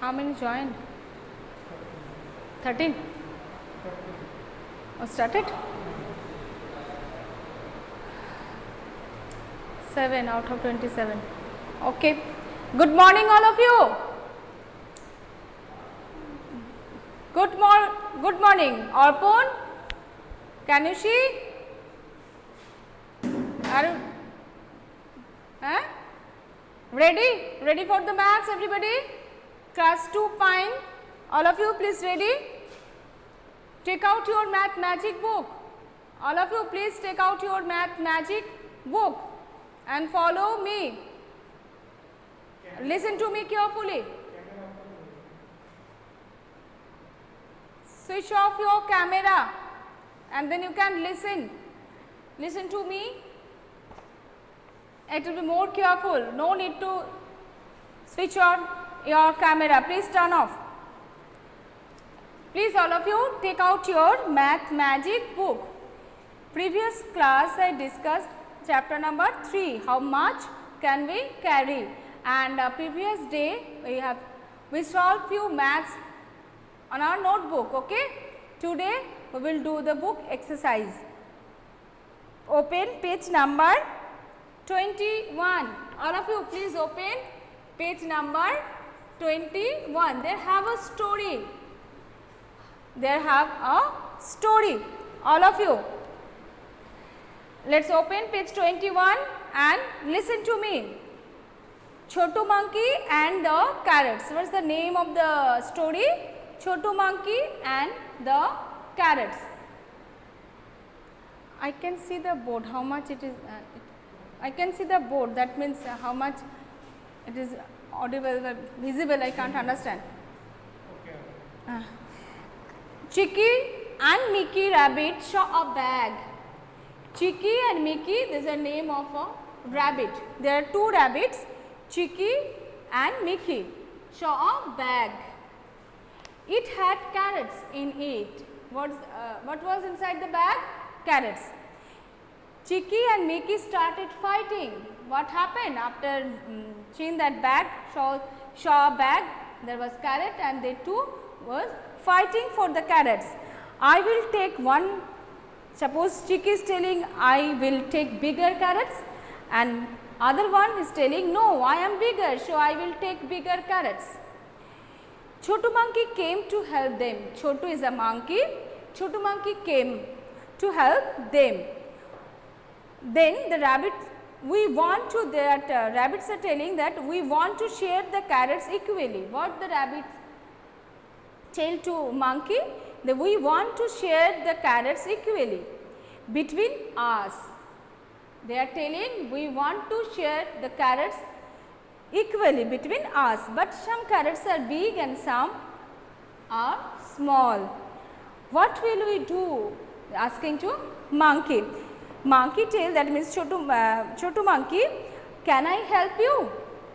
How many joined? 13. Oh, started? 7 out of 27. Okay. Good morning, all of you. Good morning. Arpon, Kanushi, are you ready? Ready for the maths, everybody? Class 2 Pine, all of you please ready? Take out your math magic book. All of you please take out your math magic book and follow me. Listen to me carefully. Switch off your camera and then you can listen. Listen to me. It will be more careful. No need to switch on your camera. Please turn off. Please all of you take out your math magic book. Previous class I discussed chapter number 3, how much can we carry, and previous day we solved few maths on our notebook. Okay, today we will do the book exercise. Open page number 21. All of you please open page number 21. They have a story. They have a story. All of you, let's open page 21 and listen to me. Chotu Monkey and the Carrots. What is the name of the story? Chotu Monkey and the Carrots. I can see the board, how much it is. I can see the board, that means how much it is audible, visible, I can't understand. Okay. Chicky and Mickey Rabbit saw a bag. Chicky and Mickey, this is the name of a rabbit. There are two rabbits, Chicky and Mickey, saw a bag. It had carrots in it. What was inside the bag? Carrots. Chicky and Mickey started fighting. What happened after seeing that bag, saw a bag, there was carrot and they two was fighting for the carrots. I will take one. Suppose Chicky is telling I will take bigger carrots and other one is telling no, I am bigger, so I will take bigger carrots. Chotu Monkey came to help them. Chotu is a monkey. Chotu Monkey came to help them. Then the rabbits, rabbits are telling that we want to share the carrots equally. What the rabbits tell to monkey? That we want to share the carrots equally between us. They are telling we want to share the carrots equally between us, but some carrots are big and some are small. What will we do? Asking to monkey. Monkey tail, that means Chotu Monkey, can I help you?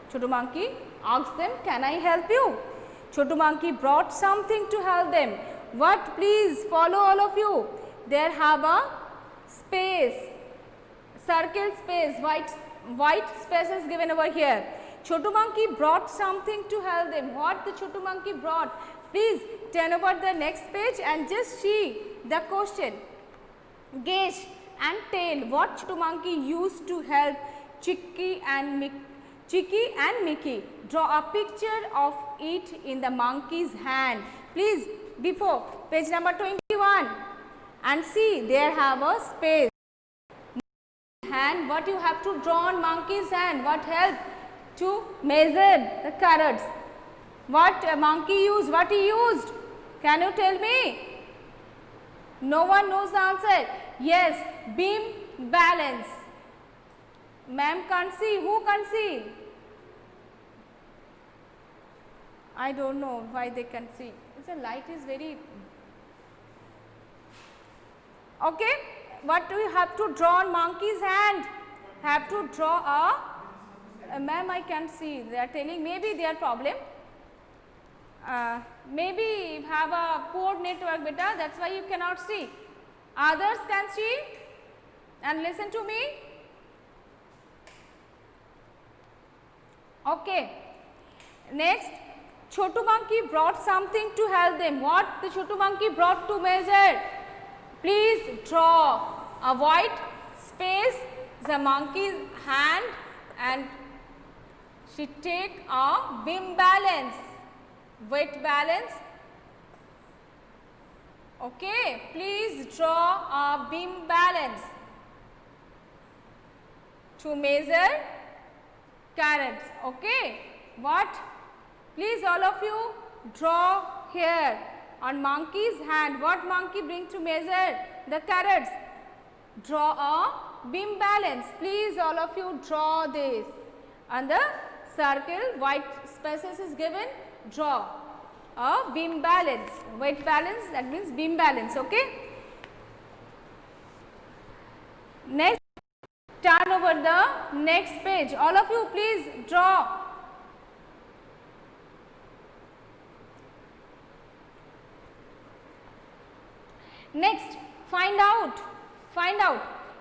Chotu Monkey asked them, can I help you? Chotu Monkey brought something to help them. What? Please follow all of you. There have a space, circle space, white space is given over here. Chotu Monkey brought something to help them. What the Chotu Monkey brought? Please turn over the next page and just see the question. Gaze and tell what Chotu Monkey used to help Chicky and Mickey. Draw a picture of it in the monkey's hand. Please, before page number 21 and see there have a space. Hand, what you have to draw on monkey's hand? What help to measure the carrots? What a monkey used? What he used? Can you tell me? No one knows the answer. Yes, beam balance. Ma'am can't see. Who can see? I don't know why they can see. The light is very. Okay. What do you have to draw on monkey's hand? Have to draw a ma'am, I can't see. They are telling maybe their problem. Maybe you have a poor network, beta. That's why you cannot see. Others can see and listen to me. Okay. Next, Chotu monkey brought something to help them. What the Chotu monkey brought to measure? Please draw a white space, the monkey's hand, and she take a beam balance, weight balance. Okay, please draw a beam balance to measure carrots. Okay, what? Please all of you draw here on monkey's hand. What monkey bring to measure the carrots? Draw a beam balance. Please all of you draw this. On the circle, white spaces is given. Draw a beam balance. Weight balance, that means beam balance. Okay. Next, turn over the next page. All of you please draw. Next, find out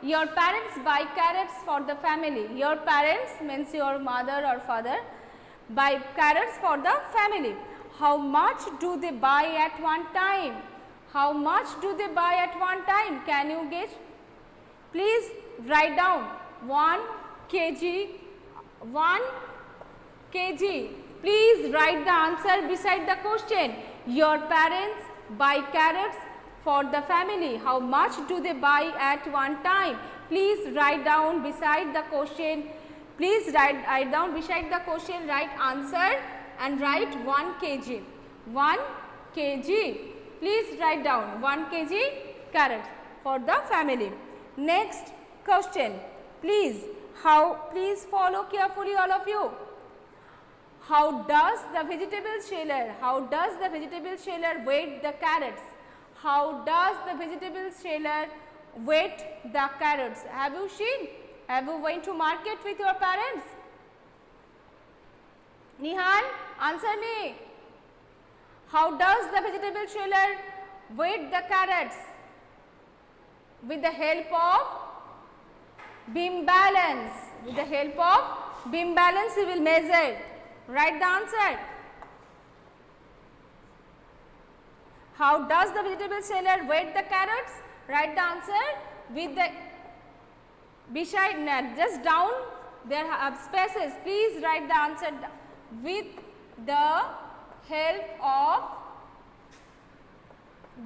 your parents buy carrots for the family. Your parents means your mother or father buy carrots for the family. How much do they buy at one time? How much do they buy at one time? Can you guess? Please write down 1 kg, 1 kg. Please write the answer beside the question. Your parents buy carrots for the family. How much do they buy at one time? Please write down beside the question. Please write down beside the question, write answer and write 1 kg. 1 kg. Please write down 1 kg carrots for the family. Next question. Please follow carefully all of you. How does the vegetable seller weigh the carrots? How does the vegetable seller weight the carrots? Have you seen? Have you went to market with your parents? Nihan, answer me. How does the vegetable seller weight the carrots? With the help of beam balance. With the help of beam balance, he will measure. Write the answer. How does the vegetable seller weight the carrots? Write the answer with the beside, just down there are spaces. Please write the answer with the help of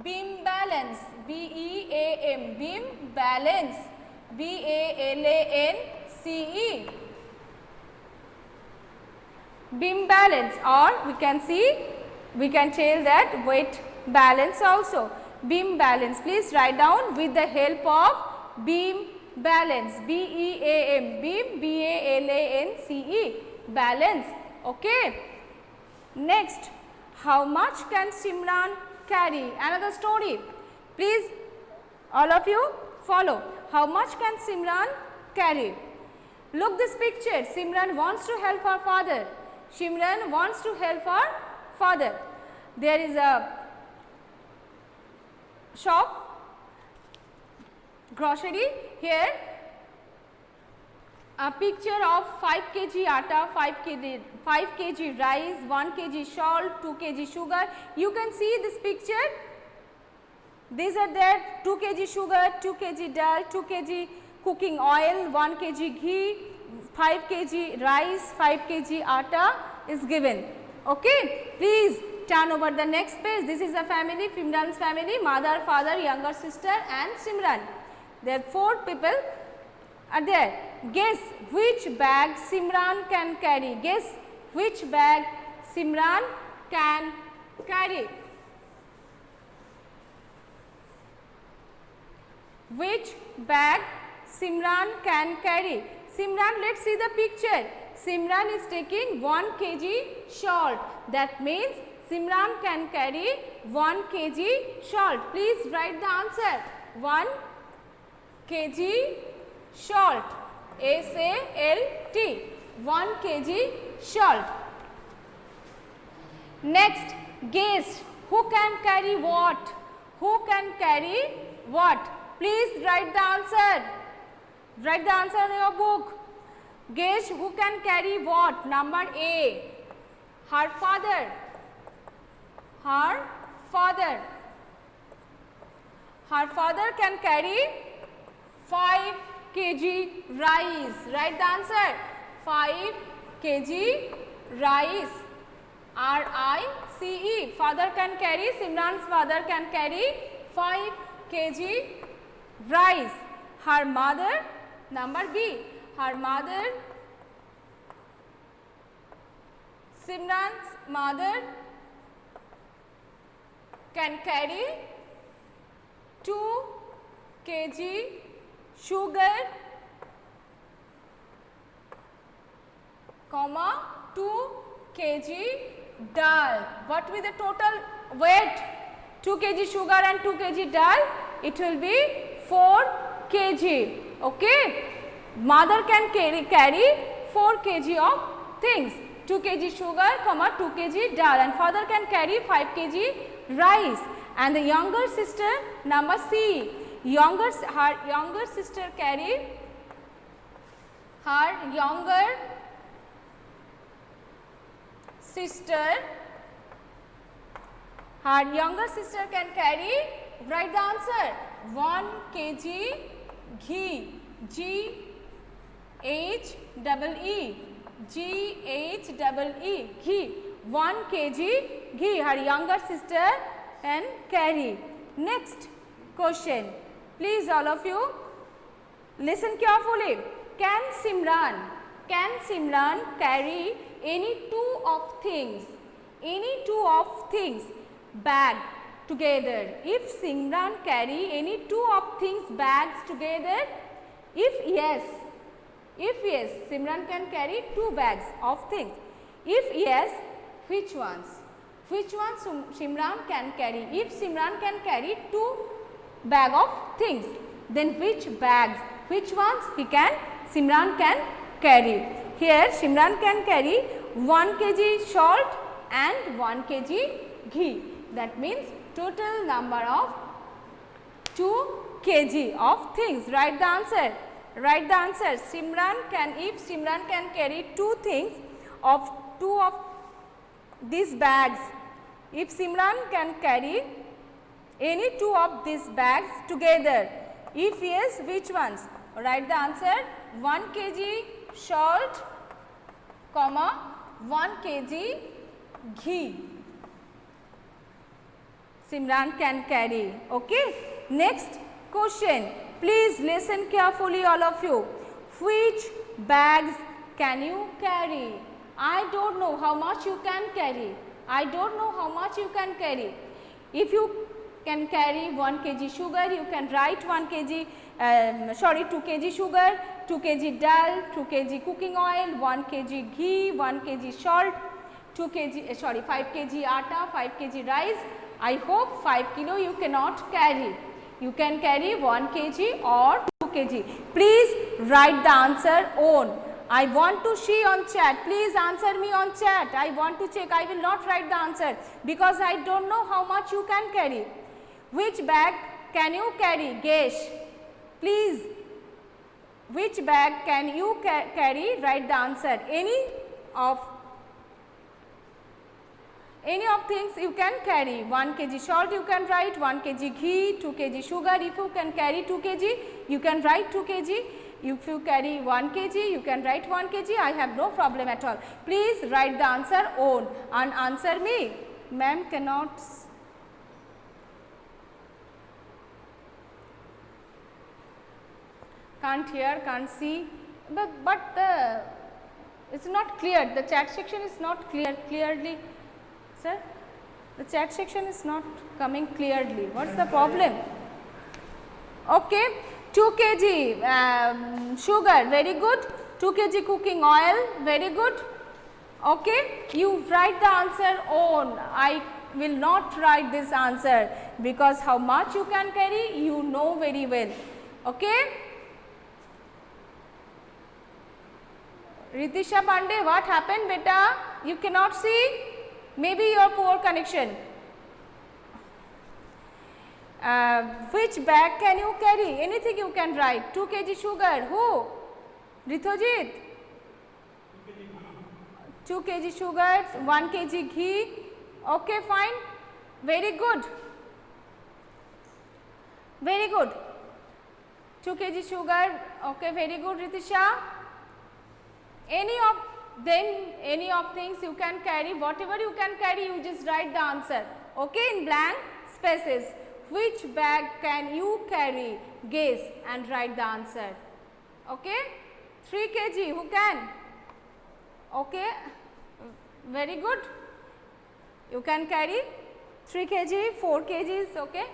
beam balance. B-E-A-M, beam balance. B-A-L-A-N-C-E. Beam balance, or we can tell that weight balance also. Beam balance, please write down with the help of beam balance. B-E-A-M, beam, B-A-L-A-N-C-E, balance. Okay. Next, how much can Simran carry? Another story. Please all of you follow. How much can Simran carry? Look this picture. Simran wants to help her father. Simran wants to help her father. There is a shop, grocery. Here a picture of 5 kg atta, 5 kg rice, 1 kg salt, 2 kg sugar. You can see this picture. These are there: 2 kg sugar, 2 kg dal, 2 kg cooking oil, 1 kg ghee, 5 kg rice, 5 kg atta is given. Okay. Please turn over the next page. This is a family, Simran's family, mother, father, younger sister and Simran. There are 4 people are there. Guess which bag Simran can carry. Guess which bag Simran can carry. Which bag Simran can carry. Simran, let's see the picture. Simran is taking 1 kg salt. That means Simran can carry 1 kg salt. Please write the answer. 1 kg salt. S-A-L-T. 1 kg salt. Next, guess who can carry what? Who can carry what? Please write the answer. Write the answer in your book. Guess who can carry what? Number A, her father. Her father. Her father can carry 5 kg rice. Write the answer. 5 kg rice. R-I-C-E. Father can carry, Simran's father can carry 5 kg rice. Her mother, number B. Her mother, Simran's mother can carry 2 kg sugar, comma 2 kg dal. What will be the total weight? 2 kg sugar and 2 kg dal, it will be 4 kg. Okay. Mother can carry 4 kg of things. 2 kg sugar, comma 2 kg dal, and father can carry 5 kg rice. And the younger sister, number C, her younger sister carry, her younger sister can carry, write the answer, 1 kg ghee, G-H-E-E, G-H-E-E, ghee, 1 kg ghee, her younger sister can carry. Next question, please all of you listen carefully. Can Simran carry any two of things bag together? If Simran carry any two of things bags together, if yes, Simran can carry 2 bags of things. If yes, which ones? Which ones Simran can carry? If Simran can carry 2 bag of things, then which bags, which ones Simran can carry? Here Simran can carry 1 kg salt and 1 kg ghee. That means total number of 2 kg of things. Write the answer. Write the answer. If Simran can carry 2 things of 2 of these bags, if Simran can carry any 2 of these bags together, if yes, which ones? Write the answer, 1 kg salt, comma 1 kg ghee. Simran can carry. Okay. Next question. Please listen carefully all of you. Which bags can you carry? I don't know how much you can carry. I don't know how much you can carry. If you can carry 1 kg sugar, you can write 2 kg sugar, 2 kg dal, 2 kg cooking oil, 1 kg ghee, 1 kg salt, 5 kg atta, 5 kg rice. I hope 5 kilo you cannot carry. You can carry 1 kg or 2 kg. Please write the answer on. I want to see on chat. Please answer me on chat. I want to check. I will not write the answer because I don't know how much you can carry. Which bag can you carry? Gesh. Please, which bag can you carry? Write the answer. Any of things you can carry. 1 kg salt you can write, 1 kg ghee, 2 kg sugar. If you can carry 2 kg, you can write 2 kg. If you carry 1 kg, you can write 1 kg. I have no problem at all. Please write the answer on and answer me. Ma'am cannot. Can't hear, can't see, but it's not clear. The chat section is not clearly. Sir, the chat section is not coming clearly. What's the problem? Okay, 2 kg sugar, very good. 2 kg cooking oil, very good. Okay, you write the answer on. I will not write this answer because how much you can carry, you know very well. Okay. Ritisha Pandey, what happened beta? You cannot see? Maybe your poor connection. Which bag can you carry? Anything you can write. 2 kg sugar. Who? Rithojit? 2 kg sugar, 1 kg ghee. Okay, fine. Very good. Very good. 2 kg sugar. Okay, very good, Ritisha. Any of them, any of things you can carry, whatever you can carry, you just write the answer. Okay, in blank spaces. Which bag can you carry? Guess and write the answer. Okay, 3 kg, who can? Okay, very good. You can carry 3 kg, 4 kgs. Okay,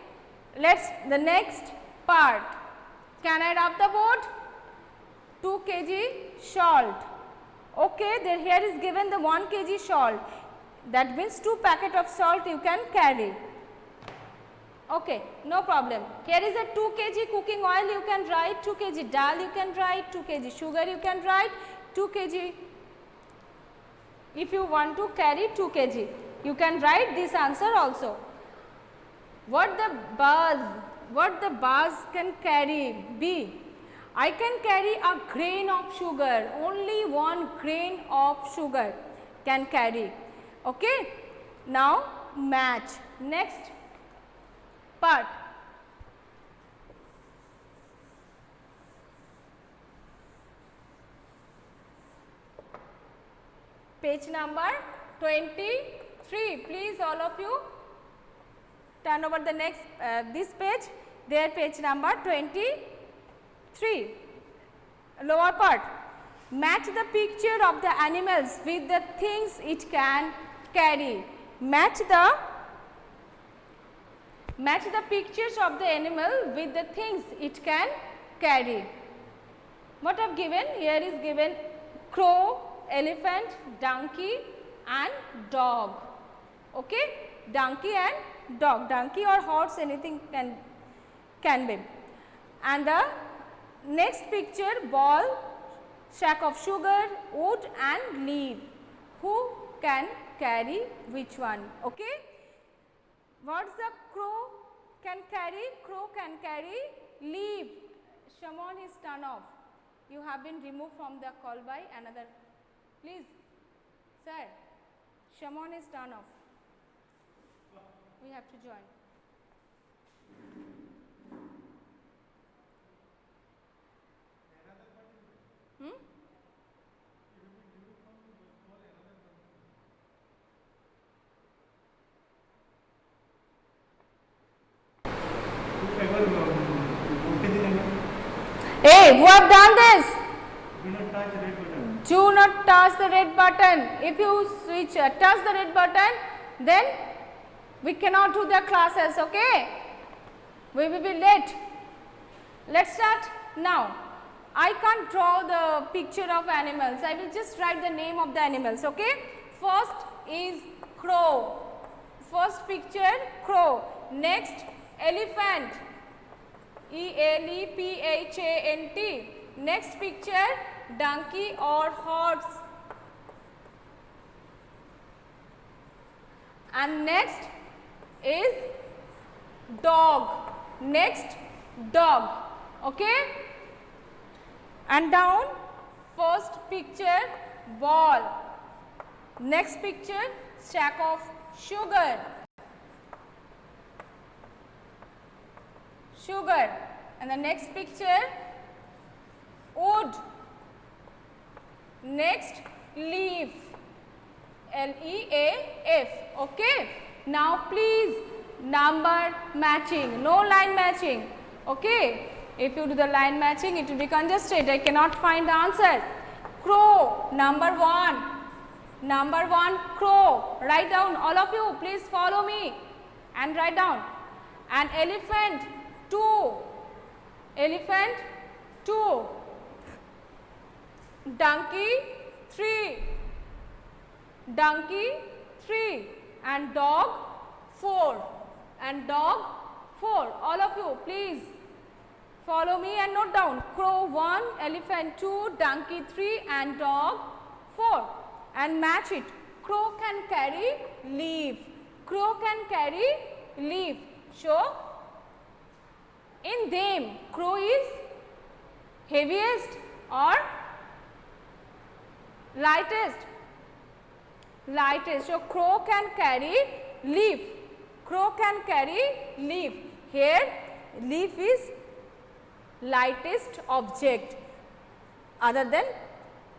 let's the next part. Can I rub the board? 2 kg salt. Okay, there here is given the 1 kg salt. That means 2 packet of salt you can carry. Okay, no problem. Here is a 2 kg cooking oil, you can write 2 kg dal, you can write 2 kg sugar, you can write 2 kg. If you want to carry 2 kg, you can write this answer also. What the bars can carry? B. I can carry a grain of sugar, only 1 grain of sugar can carry. Okay. Now match. Next part. Page number 23. Please all of you turn over the next this page. There page number 23. Lower part. Match the picture of the animals with the things it can carry. Match the pictures of the animal with the things it can carry. What I have given? Here is given crow, elephant, donkey and dog. Okay? Donkey and dog. Donkey or horse, anything can be. And the next picture, ball, sack of sugar, wood and leaf. Who can carry which one? Okay? What's the crow can carry? Crow can carry leaf. Shimon is turned off. You have been removed from the call by another. Please, sir, Shimon is turned off. We have to join. Hey, who have done this? Do not touch the red button. If you touch the red button, then we cannot do the classes. Okay? We will be late. Let's start now. I can't draw the picture of animals. I will just write the name of the animals. Okay? First is crow. First picture, crow. Next, elephant. ELEPHANT. Next picture, donkey or horse. And next is dog. Next, dog. Okay? And down, first picture, ball. Next picture, sack of sugar. Sugar. And the next picture, wood. Next, leaf. LEAF. Okay. Now please number matching, no line matching. Okay. If you do the line matching, it will be congested. I cannot find the answer. Crow, number 1. Number 1, crow. Write down, all of you, please follow me and write down. And elephant, 2. Elephant, 2. Donkey, 3. Donkey, 3. And dog, 4. And dog, 4. All of you, please follow me and note down. Crow 1, elephant 2, donkey 3 and dog 4. And match it. Crow can carry leaf. Crow can carry leaf. So, in them, crow is heaviest or lightest? Lightest. So, crow can carry leaf. Crow can carry leaf. Here leaf is lightest object other than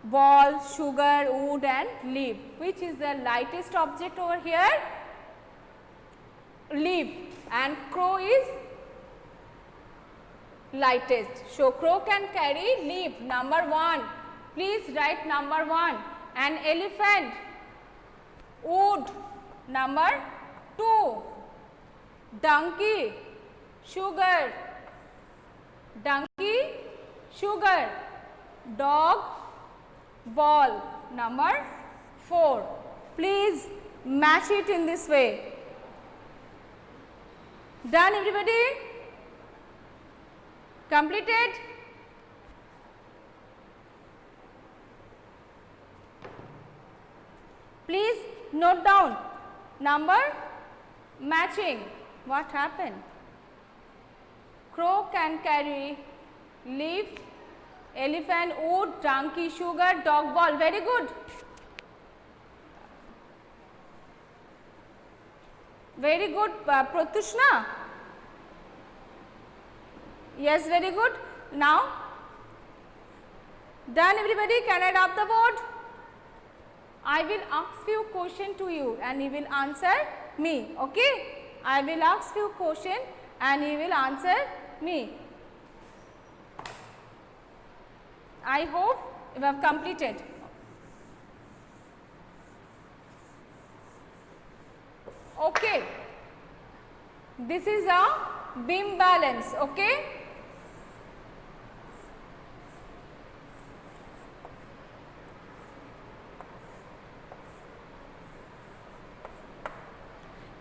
ball, sugar, wood and leaf. Which is the lightest object over here? Leaf, and crow is lightest. So, crow can carry leaf, number 1. Please write number 1. An elephant, wood, number 2. Donkey, sugar, donkey, sugar. Dog, ball, number 4. Please match it in this way. Done everybody? Completed? Please note down number matching. What happened? Crow can carry leaf, elephant, wood, donkey, sugar, dog, ball. Very good. Very good, Pratyushna. Yes, very good. Now, done everybody? Can I rub the board? I will ask few question to you and you will answer me. Okay? I will ask few question and you will answer me. I hope you have completed. Okay. This is a beam balance. Okay.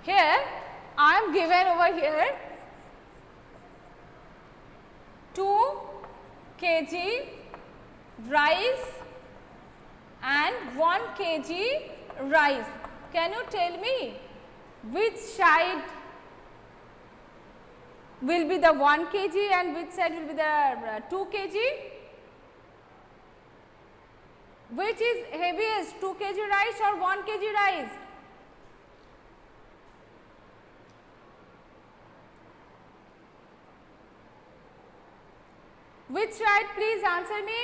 Here I am given over here 2 kg rice and 1 kg rice. Can you tell me which side will be the 1 kg and which side will be the 2 kg? Which is heaviest, 2 kg rice or 1 kg rice? Which side, please answer me?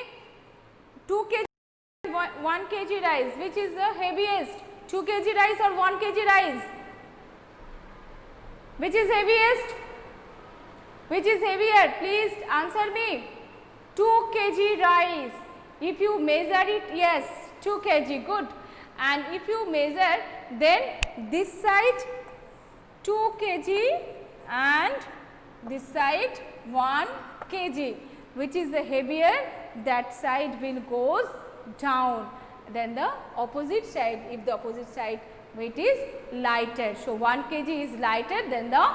2 kg, 1 kg rice. Which is the heaviest? 2 kg rice or 1 kg rice? Which is heaviest? Which is heavier? Please answer me. 2 kg rice. If you measure it, yes, 2 kg, good. And if you measure, then this side 2 kg and this side 1 kg. Which is the heavier, that side will goes down. Then the opposite side, if the opposite side weight is lighter. So, 1 kg is lighter than the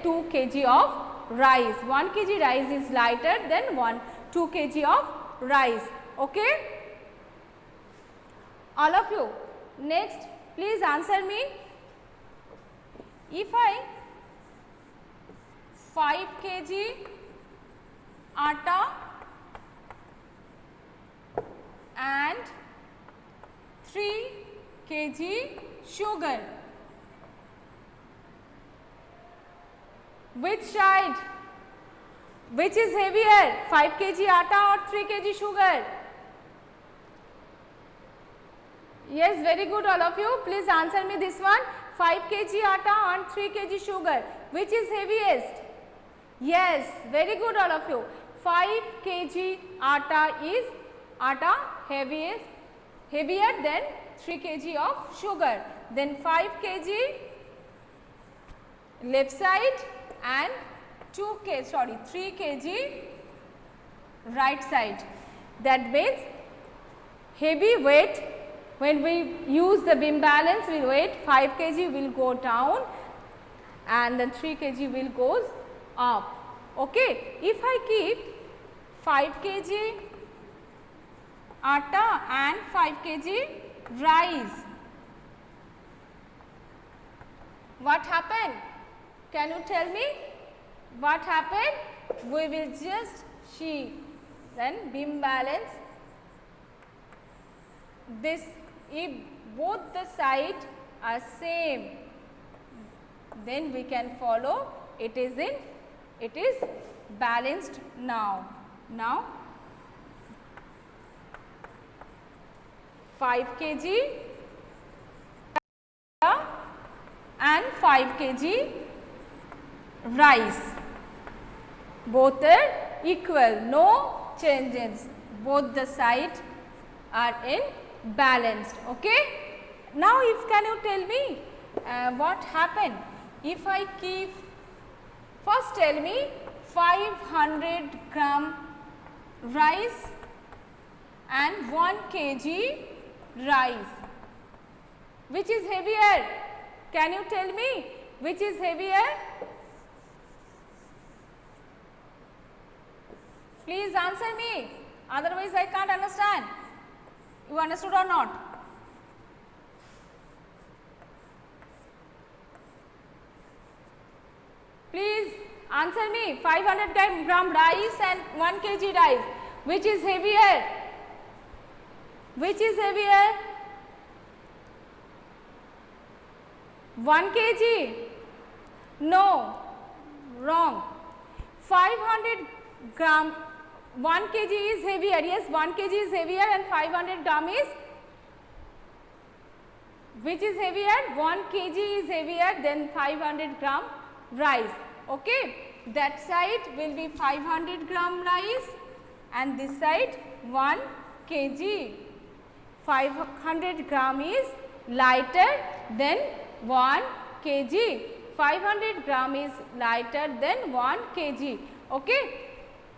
2 kg of rice. 1 kg rice is lighter than 2 kg of rice. Okay? All of you. Next, please answer me. If I 5 kg atta and 3 kg sugar, which side, which is heavier, 5 kg atta or 3 kg sugar? Yes, very good all of you. Please answer me this one. 5 kg atta and 3 kg sugar. Which is heaviest? Yes, very good all of you. 5 kg atta is heavier than 3 kg of sugar. Then 5 kg left side and 3 kg right side. That means heavy weight, when we use the beam balance, will weight 5 kg will go down and then 3 kg will goes up. Okay. If I keep 5 kg atta and 5 kg rice, what happened? Can you tell me what happened? We will just see. Then beam balance, this, if both the side are same, then we can follow it is balanced now. Now 5 kg and 5 kg rice, both are equal, no changes, both the sides are in balanced. Okay. Now, if can you tell me what happened if I keep, first tell me 500 gram rice and 1 kg rice, which is heavier? Can you tell me which is heavier? Please answer me, otherwise I can't understand. You understood or not? Please answer me, 500 gram rice and 1 kg rice, which is heavier? Which is heavier? 1 kg? No, wrong. 500 gram, 1 kg is heavier, yes, 1 kg is heavier and 500 gram is, which is heavier? 1 kg is heavier than 500 gram rice. Okay. That side will be 500 gram rice and this side 1 kg. 500 gram is lighter than 1 kg. 500 gram is lighter than 1 kg. Okay.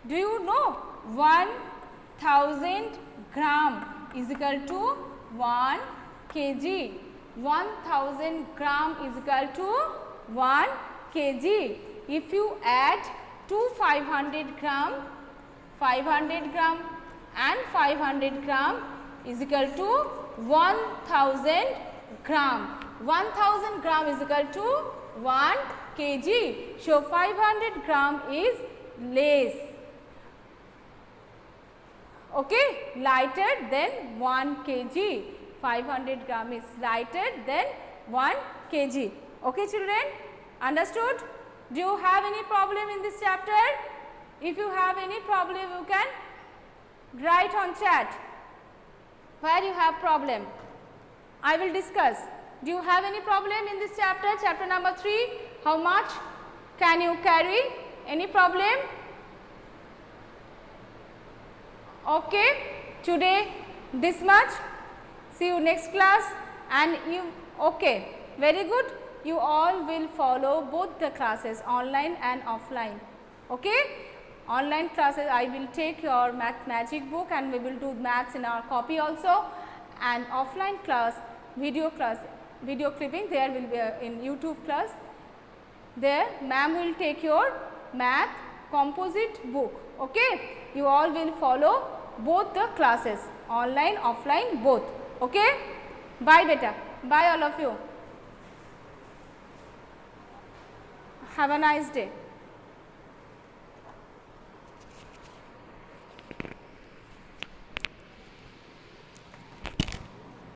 Do you know 1000 gram is equal to 1 kg. 1000 gram is equal to 1 kg. If you add to 500 gram, 500 gram and 500 gram is equal to 1000 gram. 1000 gram is equal to 1 kg. So, 500 gram is less, okay, lighter than 1 kg. 500 gram is lighter than 1 kg. Okay, children, understood? Do you have any problem in this chapter? If you have any problem, you can write on chat where you have problem. I will discuss. Do you have any problem in this chapter? Chapter number 3, how much can you carry? Any problem? Okay, today this much. See you next class. And you, okay, very good. You all will follow both the classes, online and offline. Okay, online classes I will take your math magic book and we will do maths in our copy also, and offline class, video clipping, there will be in YouTube class. There ma'am will take your math composite book. Okay, you all will follow both the classes, online, offline, both. Okay, bye beta, bye all of you. Have a nice day.